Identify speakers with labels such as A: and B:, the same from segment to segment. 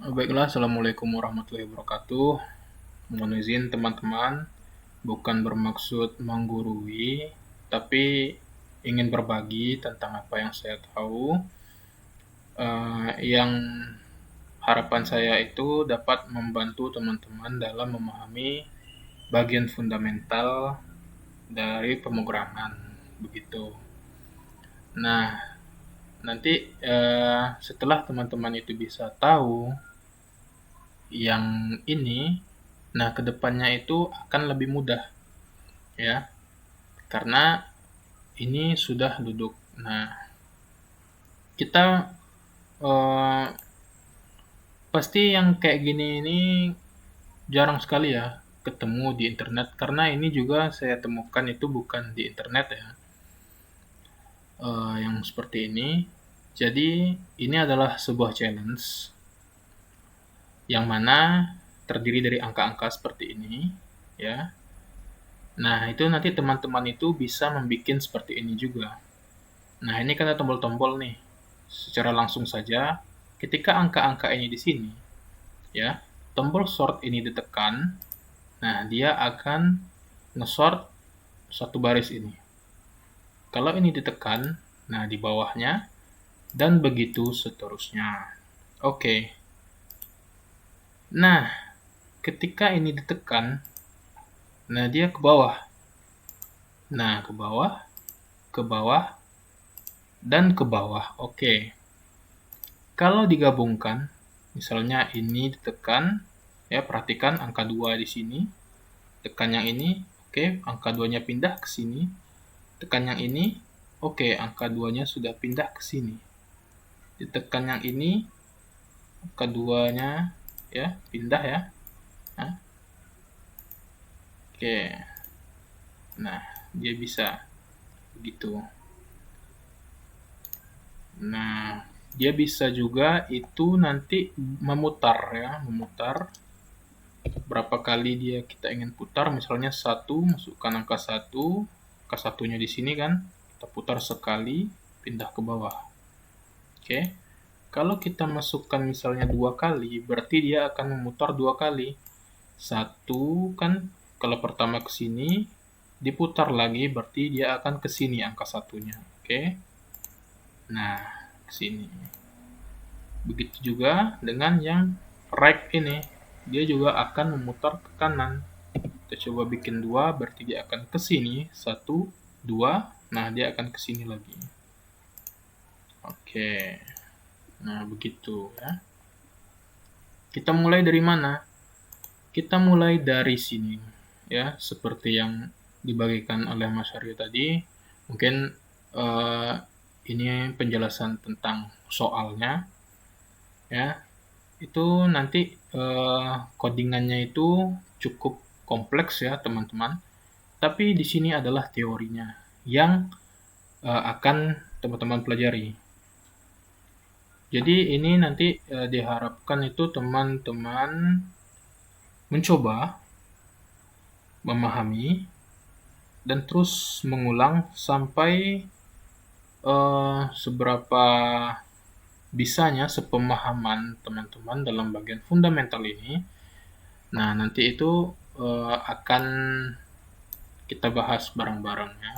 A: Baiklah, Assalamualaikum warahmatullahi wabarakatuh. Mohon izin teman-teman, bukan bermaksud menggurui, tapi ingin berbagi tentang apa yang saya tahu, yang harapan saya itu dapat membantu teman-teman dalam memahami bagian fundamental dari pemrograman, begitu. Nah, nanti setelah teman-teman itu bisa tahu yang ini, nah kedepannya itu akan lebih mudah ya, karena ini sudah duduk. Nah, kita eh, pasti yang kayak gini ini jarang sekali ya ketemu di internet, karena ini juga saya temukan itu bukan di internet ya, yang seperti ini. Jadi ini adalah sebuah challenge yang mana terdiri dari angka-angka seperti ini ya. Nah, itu nanti teman-teman itu bisa membuat seperti ini juga. Nah, ini kan ada tombol-tombol nih. Secara langsung saja, ketika angka-angka ini di sini, ya, tombol sort ini ditekan, nah dia akan nge-sort satu baris ini. Kalau ini ditekan, nah di bawahnya, dan begitu seterusnya. Oke. Nah, ketika ini ditekan, nah dia ke bawah. Nah, ke bawah, ke bawah, dan ke bawah. Oke. Kalau digabungkan, misalnya ini ditekan, ya perhatikan angka 2 di sini, tekan yang ini, oke, angka 2-nya pindah ke sini, tekan yang ini, oke, angka 2-nya sudah pindah ke sini. Ditekan yang ini, angka 2-nya ya pindah ya. Nah, oke. Nah, dia bisa begitu. Nah, dia bisa juga itu nanti memutar ya, memutar. Berapa kali dia kita ingin putar, misalnya 1, masukkan angka 1, angka 1-nya di sini kan, kita putar sekali, pindah ke bawah. Oke. Kalau kita masukkan misalnya 2 kali, berarti dia akan memutar 2 kali. 1 kan, kalau pertama ke sini, diputar lagi, berarti dia akan ke sini angka 1-nya. Oke. Nah, ke sini. Begitu juga dengan yang right ini. Dia juga akan memutar ke kanan. Kita coba bikin 2, berarti dia akan ke sini. 1, 2, nah dia akan ke sini lagi. Oke. Nah, begitu ya. Kita mulai dari mana? Kita mulai dari sini ya, seperti yang dibagikan oleh Mas Aryo tadi. Mungkin ini penjelasan tentang soalnya ya. Itu nanti codingannya itu cukup kompleks ya, teman-teman. Tapi di sini adalah teorinya yang akan teman-teman pelajari. Jadi ini nanti diharapkan itu teman-teman mencoba memahami dan terus mengulang sampai seberapa bisanya sepemahaman teman-teman dalam bagian fundamental ini. Nah, nanti itu akan kita bahas bareng-bareng ya.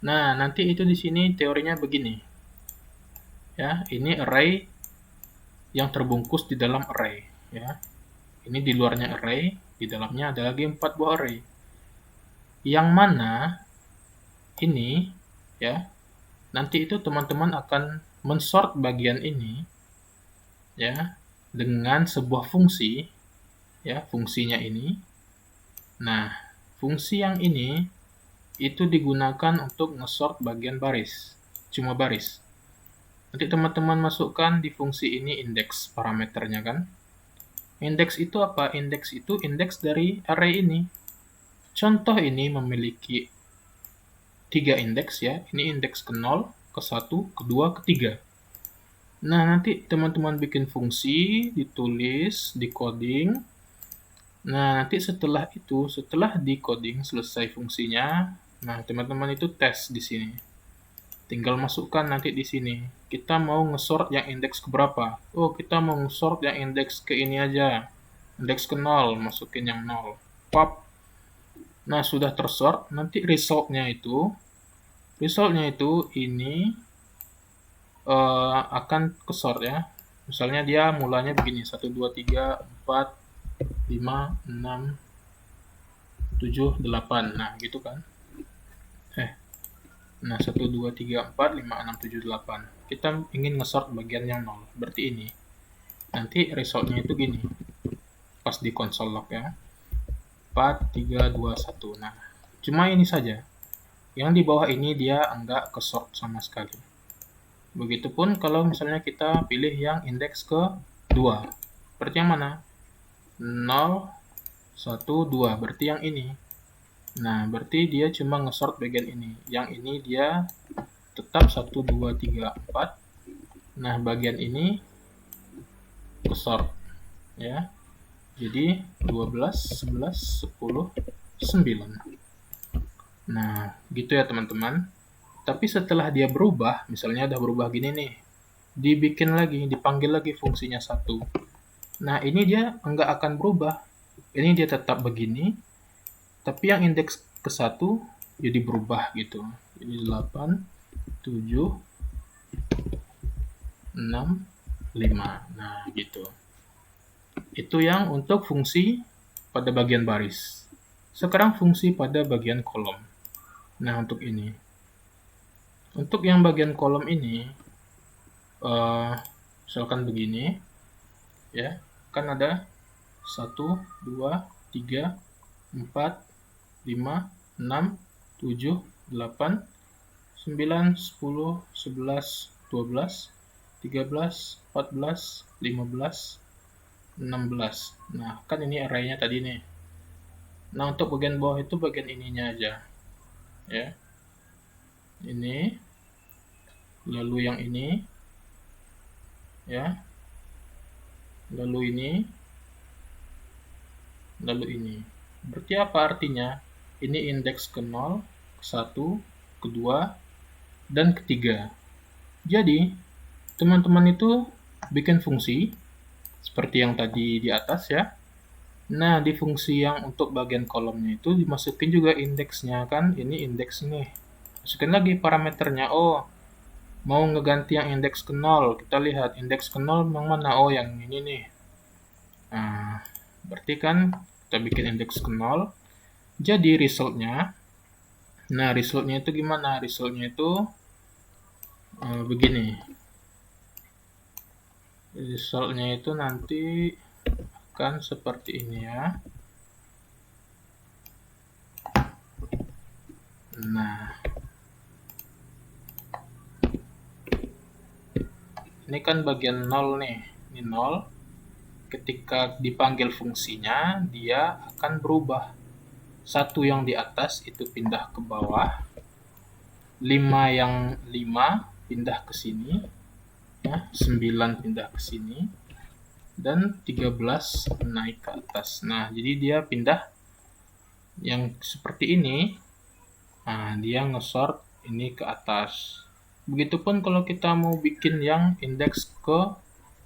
A: Nah, nanti itu di sini teorinya begini. Ya, ini array yang terbungkus di dalam array ya. Ini di luarnya array, di dalamnya ada lagi 4 buah array. Yang mana ini ya, nanti itu teman-teman akan mensort bagian ini ya dengan sebuah fungsi ya, fungsinya ini. Nah, fungsi yang ini itu digunakan untuk nge-sort bagian baris, cuma baris. Nanti teman-teman masukkan di fungsi ini indeks parameternya kan. Indeks itu apa? Indeks itu indeks dari array ini. Contoh ini memiliki 3 indeks ya. Ini indeks ke 0, ke 1, ke 2, ke 3. Nah, nanti teman-teman bikin fungsi, ditulis, di-coding. Nah, nanti setelah itu, setelah di-coding selesai fungsinya, nah teman-teman itu tes di sini. tinggal masukkan nanti di sini. Kita mau nge-sort yang indeks ke berapa? Oh, kita mau nge-sort yang indeks ke ini aja. Indeks ke 0, masukin yang 0. Pop. Nah, sudah tersort, nanti resultnya itu ini akan ke-sort ya. Misalnya dia mulanya begini, 1, 2, 3, 4, 5, 6, 7, 8. Nah, gitu kan. Nah, 1, 2, 3, 4, 5, 6, 7, 8. Kita ingin nge-sort bagian yang 0. Berarti ini. Nanti resultnya itu gini. Pas di console log ya. 4, 3, 2, 1. Nah, cuma ini saja. Yang di bawah ini dia enggak ke-sort sama sekali. Begitupun kalau misalnya kita pilih yang indeks ke 2. Berarti yang mana? 0, 1, 2. Berarti yang ini. Nah, berarti dia cuma nge-sort bagian ini. Yang ini dia tetap 1, 2, 3, 4. Nah, bagian ini ke-sort. Ya. Jadi 12, 11, 10, 9. Nah, gitu ya teman-teman. Tapi setelah dia berubah, misalnya udah berubah gini nih, dibikin lagi, dipanggil lagi fungsinya 1. Nah, ini dia nggak akan berubah. Ini dia tetap begini, tapi yang indeks ke 1 jadi berubah gitu. Jadi 8, 7, 6, 5. Nah, gitu. Itu yang untuk fungsi pada bagian baris. Sekarang fungsi pada bagian kolom. Nah, untuk ini. Untuk yang bagian kolom ini, misalkan begini, ya, kan ada 1, 2, 3, 4, 5, 6, 7, 8, 9, 10, 11, 12, 13, 14, 15, 16. Nah, kan ini array-nya tadi nih. Nah, untuk bagian bawah itu bagian ininya aja. Ya. Ini. Lalu yang ini. Ya. Lalu ini. Lalu ini. Berarti apa artinya? Ini indeks ke 0, ke 1, ke 2, dan ketiga. Jadi, teman-teman itu bikin fungsi seperti yang tadi di atas ya. Nah, di fungsi yang untuk bagian kolomnya itu dimasukin juga indeksnya kan. Ini indeks nih. Masukin lagi parameternya. Oh, mau ngeganti yang indeks ke 0. Kita lihat indeks ke 0 yang mana? Oh, yang ini nih. Nah, berarti kan kita bikin indeks ke 0. Jadi resultnya, nah resultnya itu gimana? Resultnya itu begini. Resultnya itu nanti akan seperti ini ya. Nah, ini kan bagian 0 nih. Ini 0. Ketika dipanggil fungsinya, dia akan berubah. 1 yang di atas itu pindah ke bawah. 5 yang 5 pindah ke sini. Ya, 9 pindah ke sini. Dan 13 naik ke atas. Nah, jadi dia pindah yang seperti ini. Nah, dia nge-sort ini ke atas. Begitupun kalau kita mau bikin yang indeks ke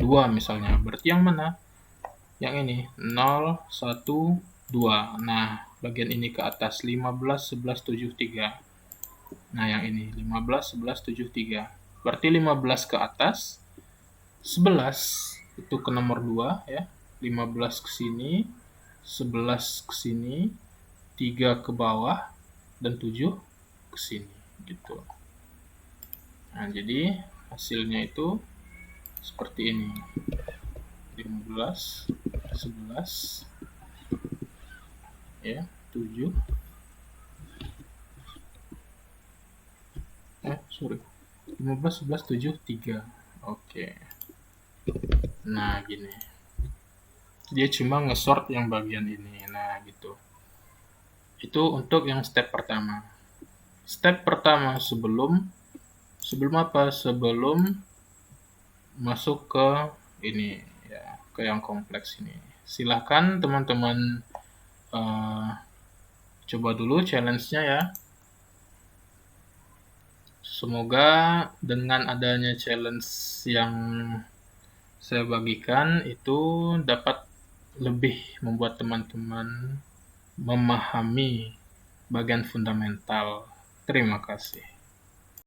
A: 2 misalnya. Berarti yang mana? Yang ini. 0, 1, 2. Nah, bagian ini ke atas. 15, 11, 7, 3. Nah, yang ini. 15, 11, 7, 3. Berarti 15 ke atas. 11 itu ke nomor 2 ya. 15 ke sini, 11 ke sini, 3 ke bawah, dan 7 ke sini gitu. Nah, jadi hasilnya itu seperti ini. 15, 11, ya, 7. 15, 11, 7, 3. Oke. Nah, gini. Dia cuma nge-sort yang bagian ini. Nah, gitu. Itu untuk yang step pertama. Step pertama sebelum apa? Sebelum masuk ke ini ya, ke yang kompleks ini. Silahkan teman-teman coba dulu challenge-nya ya. Semoga dengan adanya challenge yang saya bagikan itu dapat lebih membuat teman-teman memahami bagian fundamental. Terima kasih.